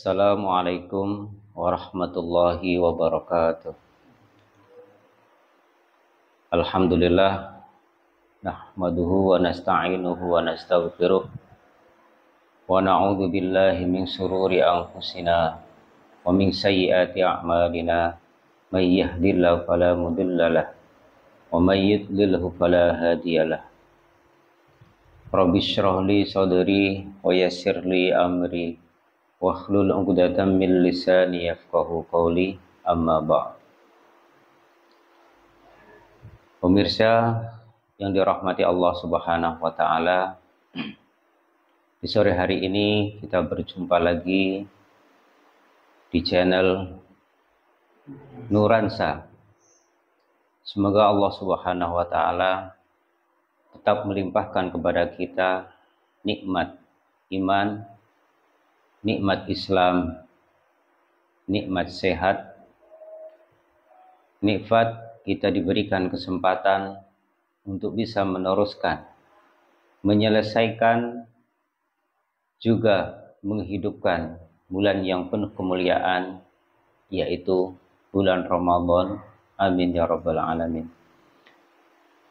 Assalamualaikum warahmatullahi wabarakatuh. Alhamdulillah nahmaduhu wa nasta'inuhu wa nastaghfiruh wa na'udzu billahi min shururi anfusina wa min sayyiati a'malina may yahdihillahu fala mudhillalah wa may yudlilhu fala hadiyalah. Rabbi shrah li sadri wa yassir li amri wahlul 'uqdatam min lisani yafqahu qawli, amma ba'd. Pemirsa yang dirahmati Allah Subhanahu wa taala, di sore hari ini kita berjumpa lagi di channel Nuransa. Semoga Allah Subhanahu wa taala tetap melimpahkan kepada kita nikmat iman, nikmat Islam, nikmat sehat, nikmat kita diberikan kesempatan untuk bisa meneruskan, menyelesaikan, juga menghidupkan bulan yang penuh kemuliaan, yaitu bulan Ramadan. Amin ya rabbal alamin.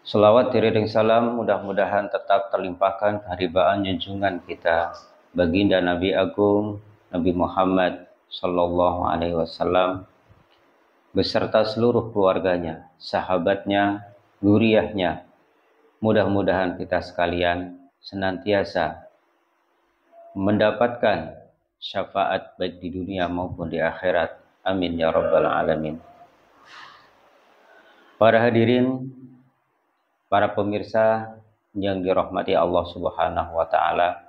Selawat diiring salam mudah-mudahan tetap terlimpahkan keharibaan junjungan kita baginda Nabi Agung Nabi Muhammad Sallallahu Alaihi Wasallam beserta seluruh keluarganya, sahabatnya, dzurriyyahnya. Mudah-mudahan kita sekalian senantiasa mendapatkan syafaat baik di dunia maupun di akhirat. Amin ya rabbal alamin. Para hadirin, para pemirsa yang dirahmati Allah Subhanahu wa taala,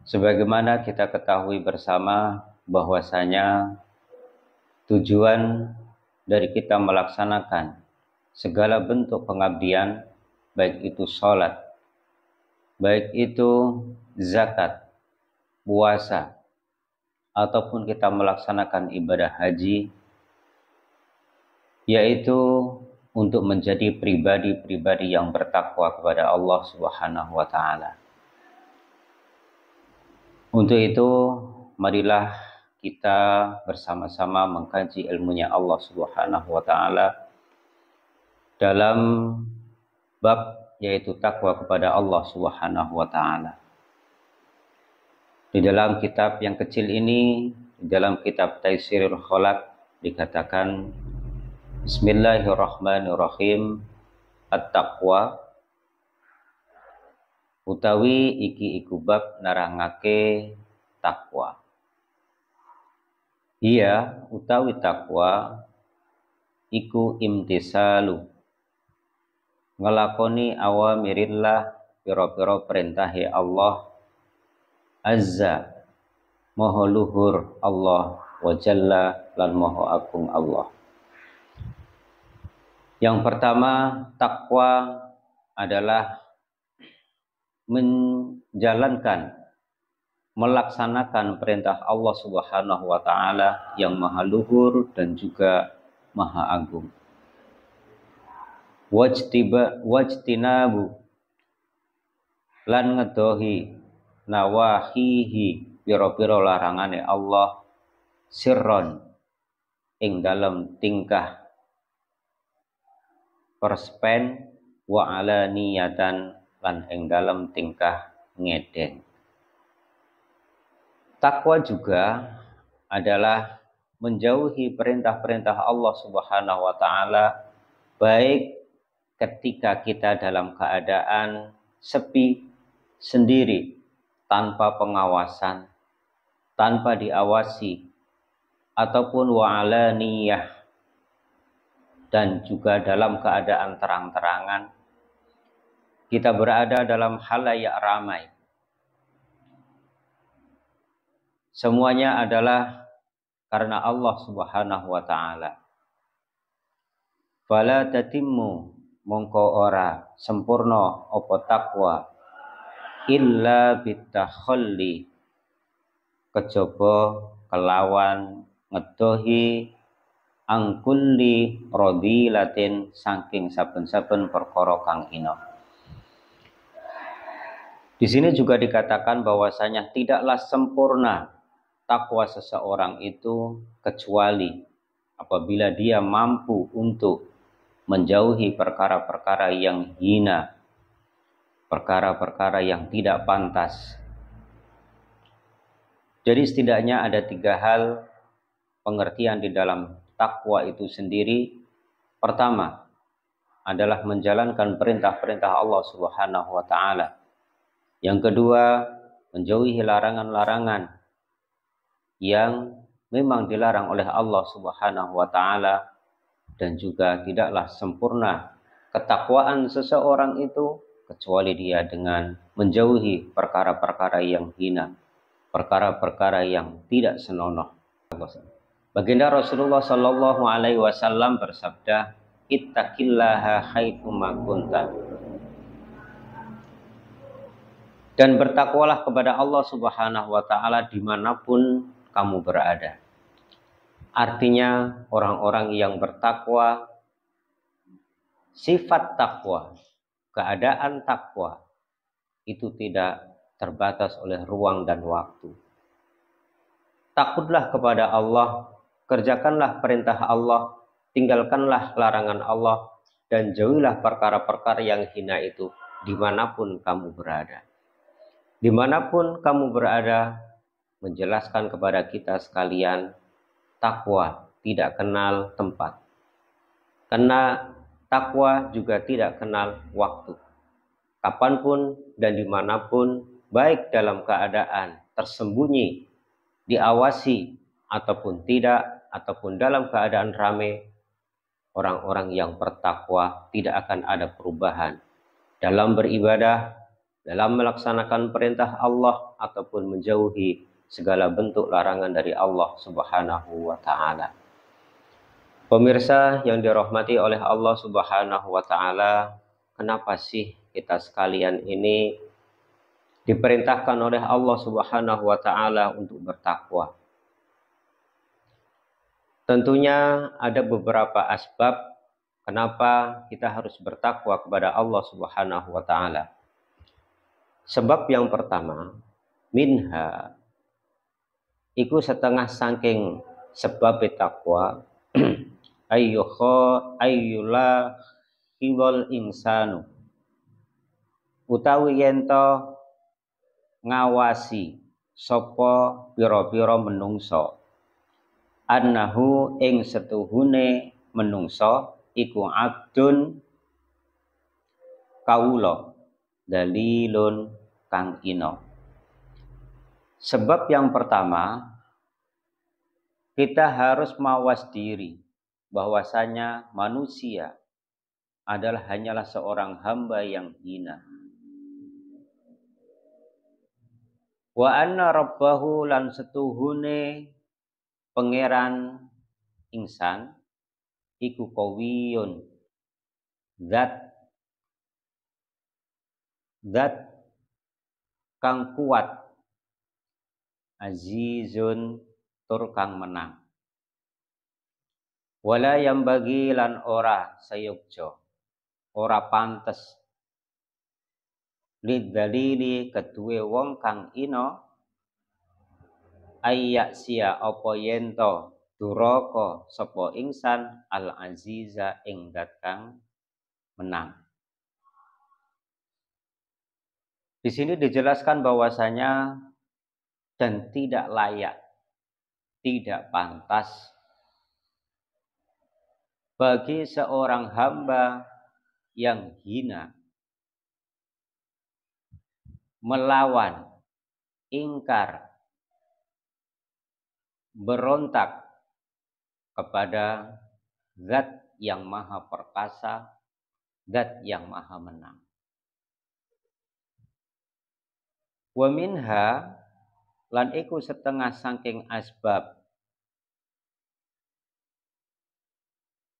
sebagaimana kita ketahui bersama bahwasanya tujuan dari kita melaksanakan segala bentuk pengabdian, baik itu sholat, baik itu zakat, puasa, ataupun kita melaksanakan ibadah haji, yaitu untuk menjadi pribadi-pribadi yang bertakwa kepada Allah Subhanahu wa taala. Untuk itu, marilah kita bersama-sama mengkaji ilmunya Allah Subhanahu wa taala dalam bab yaitu takwa kepada Allah Subhanahu wa taala. Di dalam kitab yang kecil ini, di dalam kitab Taisirul Khalaq dikatakan Bismillahirrahmanirrahim, at-taqwa utawi iki iku bab narangake takwa. Iya utawi takwa iku imtisalu ngelakoni awamirillah pira-pira perintahe Allah azza maha luhur Allah wa jalla lan maha agung Allah. Yang pertama, takwa adalah menjalankan, melaksanakan perintah Allah Subhanahu wa taala yang maha luhur dan juga maha agung. Wajtinabu lan ngedohi nawahihi pira-pira larangane Allah sirron ing dalam tingkah perspen wa alaniyatan lan ing dalam tingkah ngedeng. Takwa juga adalah menjauhi perintah-perintah Allah Subhanahu wa taala, baik ketika kita dalam keadaan sepi, sendiri, tanpa pengawasan, tanpa diawasi, ataupun wa'alaniyah, dan juga dalam keadaan terang-terangan, kita berada dalam halayak ramai. Semuanya adalah karena Allah Subhanahu wa taala. Fala tatimmu mongko ora sempurna apa takwa illa bitakhalli kejaba kelawan ngedohi angkulli radilatin saking saben-saben perkara kang ina. Di sini juga dikatakan bahwasanya tidaklah sempurna takwa seseorang itu kecuali apabila dia mampu untuk menjauhi perkara-perkara yang hina, perkara-perkara yang tidak pantas. Jadi setidaknya ada 3 hal pengertian di dalam takwa itu sendiri. Pertama adalah menjalankan perintah-perintah Allah Subhanahu wa taala. Yang kedua, menjauhi larangan-larangan yang memang dilarang oleh Allah Subhanahu wa taala, dan juga tidaklah sempurna ketakwaan seseorang itu kecuali dia dengan menjauhi perkara-perkara yang hina, perkara-perkara yang tidak senonoh. Baginda Rasulullah Shallallahu Alaihi Wasallam bersabda, "Ittaqillaha haitsu ma kunta." Dan bertakwalah kepada Allah Subhanahu wa taala dimanapun kamu berada. Artinya orang-orang yang bertakwa, sifat takwa, keadaan takwa itu tidak terbatas oleh ruang dan waktu. Takutlah kepada Allah, kerjakanlah perintah Allah, tinggalkanlah larangan Allah, dan jauhilah perkara-perkara yang hina itu dimanapun kamu berada. Dimanapun kamu berada, menjelaskan kepada kita sekalian, takwa tidak kenal tempat. Karena takwa juga tidak kenal waktu. Kapanpun dan dimanapun, baik dalam keadaan tersembunyi, diawasi ataupun tidak, ataupun dalam keadaan ramai, orang-orang yang bertakwa tidak akan ada perubahan dalam beribadah, dalam melaksanakan perintah Allah, ataupun menjauhi segala bentuk larangan dari Allah Subhanahu wa ta'ala. Pemirsa yang dirahmati oleh Allah Subhanahu wa ta'ala, kenapa sih kita sekalian ini diperintahkan oleh Allah Subhanahu wa ta'ala untuk bertakwa? Tentunya ada beberapa asbab kenapa kita harus bertakwa kepada Allah Subhanahu wa ta'ala. Sebab yang pertama, minha iku setengah saking sebab takwa ayyula hiwal insanu, utawi yento ngawasi sapa pira-pira menungso, annahu ing setuhune menungso iku abdun kawula dalilun kang ino. Sebab yang pertama, kita harus mawas diri bahwasanya manusia hanyalah seorang hamba yang hina. Wa anna rabbahu lan setuhune pangeran insan iku qawiyun, zat kang kuat, azizun tur kang menang. Wala yang bagi lan ora sayukjo, ora pantes lidzalili kedue wong kang ino ayyak sia apa yento duraka sapa ingsan al aziza ing zat kang menang. Di sini dijelaskan bahwasanya dan tidak layak, tidak pantas bagi seorang hamba yang hina melawan, ingkar, berontak kepada zat yang maha perkasa, zat yang maha menang. Wa minha lan iku setengah saking asbab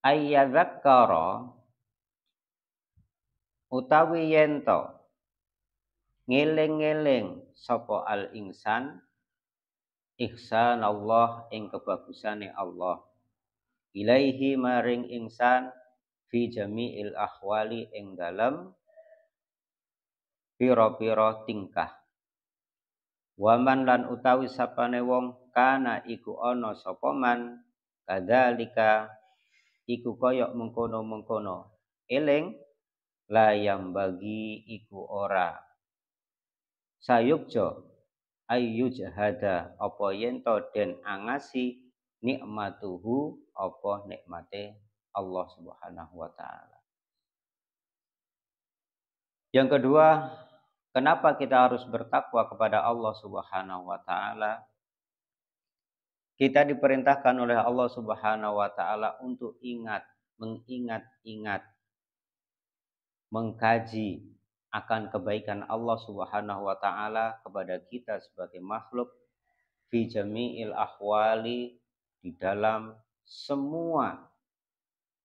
ayyadzakkara utawi yento ngeling-ngeling sapa al insan ihsan Allah ing kebagusane Allah ilaihi maring insan fi jami'il ahwali ing dalem pira-pira tingkah. Waman lan utawi sapane wong kana iku ana sapa man kadzalika iku koyok mengkono-mengkono eling layam bagi iku ora sayukjo ayyujhada apa yen to den angasi nikmatuhu apa nikmate Allah Subhanahu wa taala. Yang kedua, kenapa kita harus bertakwa kepada Allah Subhanahu wa taala? Kita diperintahkan oleh Allah Subhanahu wa taala untuk mengingat-ingat, mengkaji akan kebaikan Allah Subhanahu wa taala kepada kita sebagai makhluk fi jami'il ahwali, di dalam semua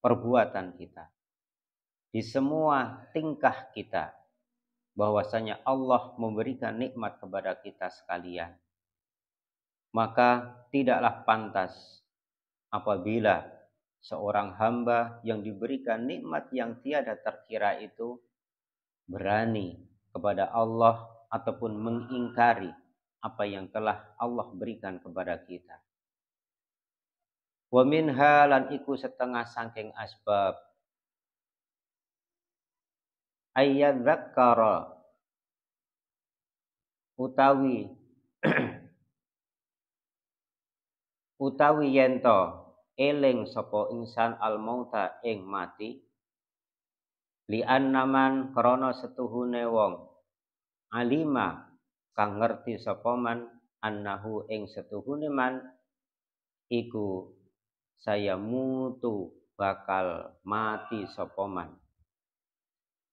perbuatan kita, di semua tingkah kita, bahwasanya Allah memberikan nikmat kepada kita sekalian. Maka tidaklah pantas apabila seorang hamba yang diberikan nikmat yang tiada terkira itu berani kepada Allah ataupun mengingkari apa yang telah Allah berikan kepada kita. Wa minha lan iku setengah saking asbab ayyadzakkara utawi yento eling sapa insan al mauta ing mati li annaman krana setuhune wong alima kang ngerti sapa man annahu ing setuhune man iku saya mutu bakal mati sapa man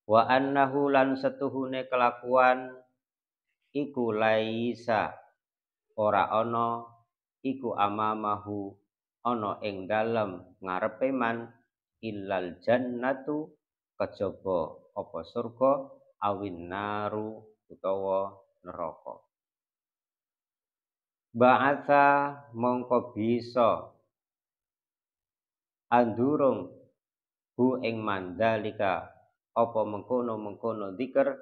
wa annahu lan setuhune kelakuan iku laisa ora ana iku amamahu ana ing dalem ngarepe man illal jannatu kejaba apa surga awin naru utawa neraka. Ba'atsa mongko bisa andurung hu ing mandalika apa mengkono-mengkono dzikir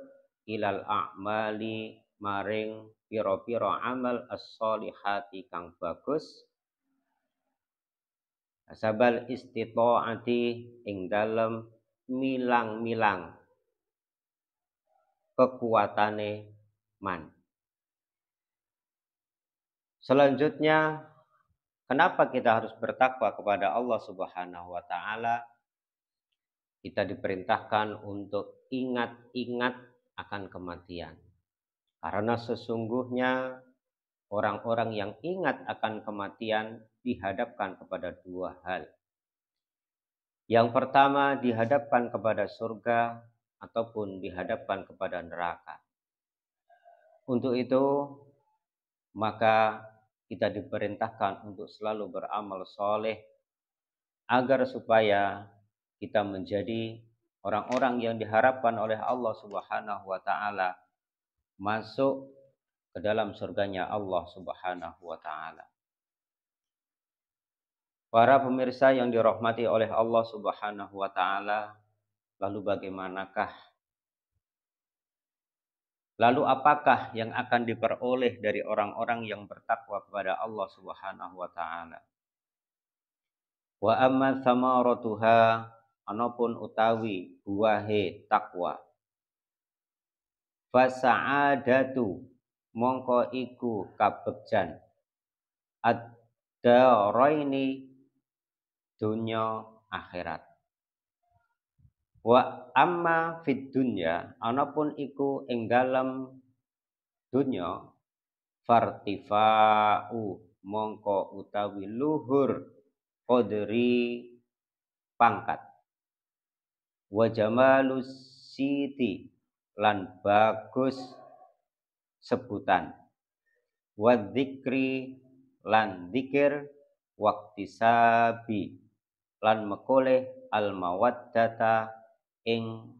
ilal a'mali maring pira-pira amal as-solihati kang bagus sabal istitaati ing dalem milang-milang kekuatane man. Selanjutnya, kenapa kita harus bertakwa kepada Allah Subhanahu wa taala? Kita diperintahkan untuk ingat-ingat akan kematian. Karena sesungguhnya orang-orang yang ingat akan kematian dihadapkan kepada dua hal. Yang pertama dihadapkan kepada surga ataupun dihadapkan kepada neraka. Untuk itu maka kita diperintahkan untuk selalu beramal soleh agar supaya kita menjadi orang-orang yang diharapkan oleh Allah Subhanahu wa taala masuk ke dalam surganya Allah Subhanahu wa taala. Para pemirsa yang dirahmati oleh Allah Subhanahu wa taala, lalu apakah yang akan diperoleh dari orang-orang yang bertakwa kepada Allah Subhanahu wa taala? Wa amma thamaratuha anapun utawi buahe takwa. Fasa'adatu mongko iku kabegjan ad-daraini dunya akhirat. Wa amma fid dunya anapun iku ing dalem dunya fartifa'u mongko utawi luhur qadri pangkat wa jamalus siti lan bagus sebutan wa dzikri lan dzikir waqtisabi lan mekoleh al mawaddata ing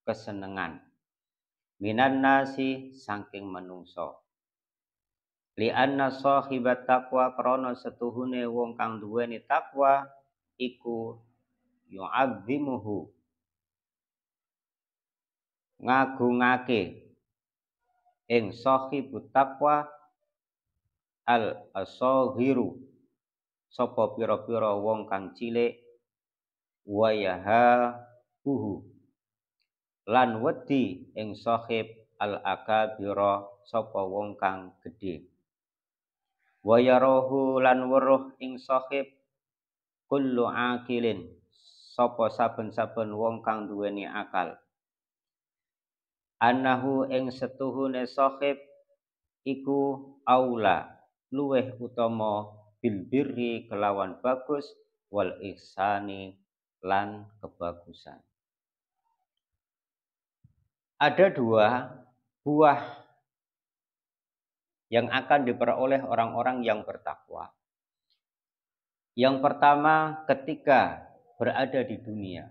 kesenengan minan nasi saking manungsa li anna sahibat taqwa krana setuhune wong kang duweni takwa iku yu'azzimuhu ngagungake ing sahibut taqwa al asaghiru sapa pira-pira wong kang cilik wa yahabuhu lan wedi ing sahib al akabira sapa wong kang gedhe wa yarahu lan weruh ing sahib kullu akilin sapa saben-saben wong kang duweni akal annahu ing setuhune sahib iku aula luweh utama bil birri kelawan bagus wal ihsani lan kebagusan. Ada dua buah yang akan diperoleh orang-orang yang bertakwa. Yang pertama ketika berada di dunia.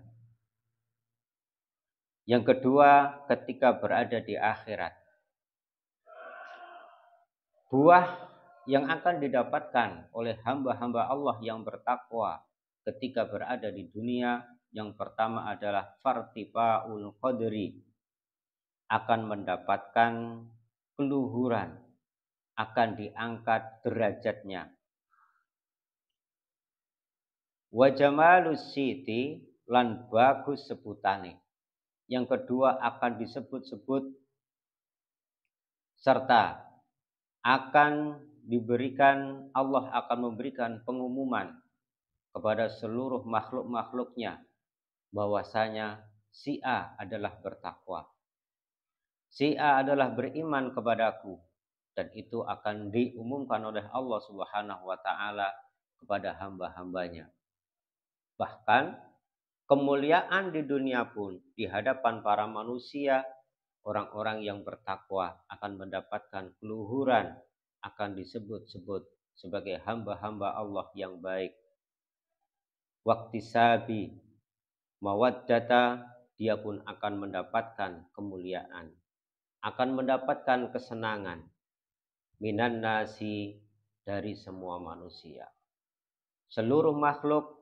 Yang kedua ketika berada di akhirat. Buah yang akan didapatkan oleh hamba-hamba Allah yang bertakwa ketika berada di dunia, yang pertama adalah fartifaul qadri, akan mendapatkan keluhuran, akan diangkat derajatnya. Wa jamalus siti lan bagus sebutane. Yang kedua akan disebut-sebut serta akan diberikan, Allah akan memberikan pengumuman kepada seluruh makhluk-makhluknya bahwasanya si A adalah bertakwa. Si A adalah beriman kepadaku, dan itu akan diumumkan oleh Allah Subhanahu wa taala kepada hamba-hambanya. Bahkan kemuliaan di dunia pun di hadapan para manusia, orang-orang yang bertakwa akan mendapatkan keluhuran, akan disebut-sebut sebagai hamba-hamba Allah yang baik. Waktisabi mawaddata, dia pun akan mendapatkan kemuliaan, akan mendapatkan kesenangan minan nasi, dari semua manusia. Seluruh makhluk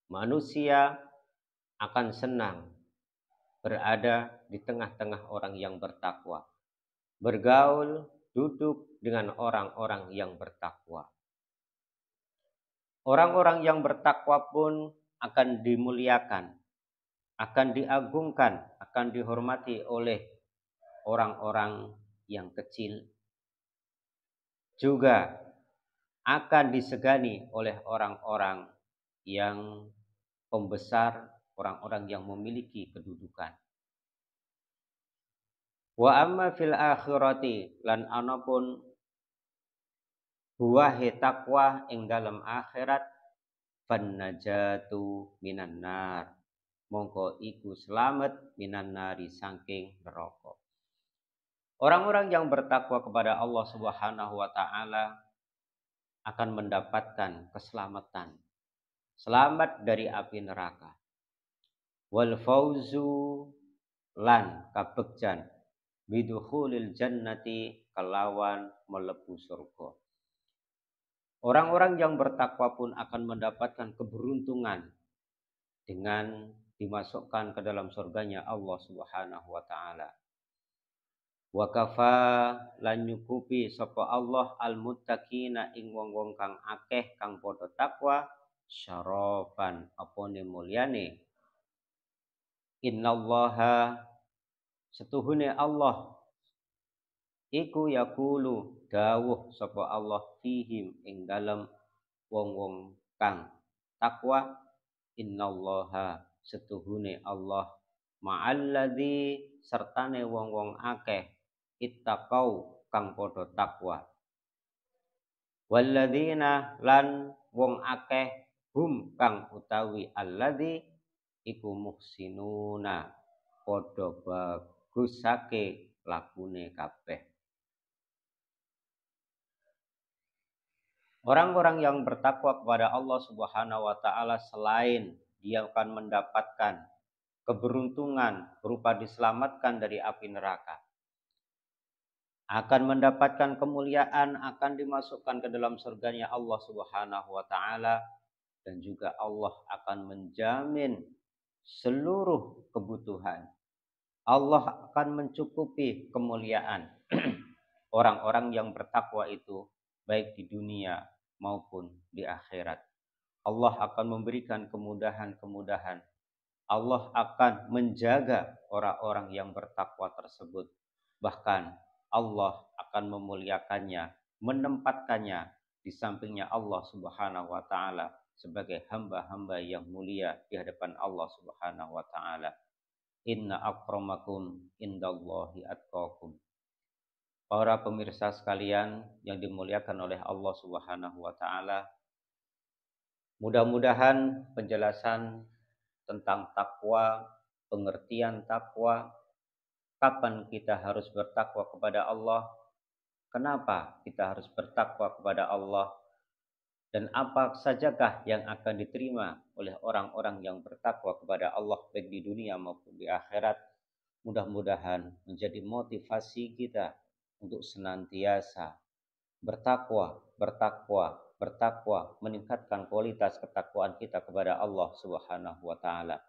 manusia akan senang berada di tengah-tengah orang yang bertakwa, bergaul, duduk dengan orang-orang yang bertakwa. Orang-orang yang bertakwa pun akan dimuliakan, akan diagungkan, akan dihormati oleh orang-orang yang kecil. Juga akan disegani oleh orang-orang yang pembesar, orang-orang yang memiliki kedudukan. Wa amma fil akhirati, lan anapun buahe takwa ing dalam akhirat, fan najatu minan nar, mongko iku selamat minan nari saking neraka. Orang-orang yang bertakwa kepada Allah Subhanahu wa taala akan mendapatkan keselamatan, selamat dari api neraka. Wal fauzu lan kabegjan bidukhulil jannati, kelawan melebu surga. Orang-orang yang bertakwa pun akan mendapatkan keberuntungan dengan dimasukkan ke dalam surganya Allah Subhanahu wa taala. Wa kafa lan nyukupi sapa Allah al muttaqina ing wong-wong kang akeh kang padha takwa syarafan apane mulyane. Innallaha setuhune Allah iku yaqulu dawuh sapa Allah fihim ing dalem wong-wong kang takwa, innallaha setuhune Allah ma'alladzi sertane wong-wong akeh ittaqau kang padha takwa, walladzina lan wong akeh hum kang utawi alladzi iku muhsinuna padha bagusake lakune kabeh. Orang-orang yang bertakwa kepada Allah Subhanahu wa taala, selain dia akan mendapatkan keberuntungan berupa diselamatkan dari api neraka, akan mendapatkan kemuliaan, akan dimasukkan ke dalam surganya Allah Subhanahu wa taala, dan juga Allah akan menjamin seluruh kebutuhan. Allah akan mencukupi kemuliaan. Orang-orang yang bertakwa itu baik di dunia maupun di akhirat. Allah akan memberikan kemudahan-kemudahan. Allah akan menjaga orang-orang yang bertakwa tersebut. Bahkan Allah akan memuliakannya, menempatkannya di sampingnya Allah Subhanahu wa taala sebagai hamba-hamba yang mulia di hadapan Allah Subhanahu wa taala. Inna akramakum indallahi atqakum. Para pemirsa sekalian yang dimuliakan oleh Allah Subhanahu wa taala, mudah-mudahan penjelasan tentang takwa, pengertian takwa, kapan kita harus bertakwa kepada Allah, kenapa kita harus bertakwa kepada Allah, dan apa sajakah yang akan diterima oleh orang-orang yang bertakwa kepada Allah baik di dunia maupun di akhirat. Mudah-mudahan menjadi motivasi kita untuk senantiasa bertakwa, bertakwa, bertakwa, meningkatkan kualitas ketakwaan kita kepada Allah Subhanahu wa taala.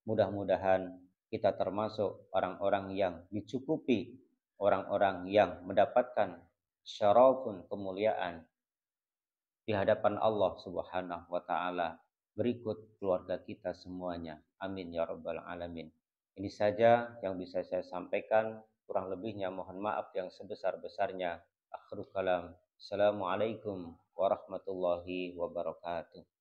Mudah-mudahan kita termasuk orang-orang yang dicukupi, orang-orang yang mendapatkan syarafun kemuliaan di hadapan Allah Subhanahu wa taala berikut keluarga kita semuanya. Amin ya rabbal alamin. Ini saja yang bisa saya sampaikan, kurang lebihnya mohon maaf yang sebesar-besarnya. Akhirul kalam. Assalamualaikum warahmatullahi wabarakatuh.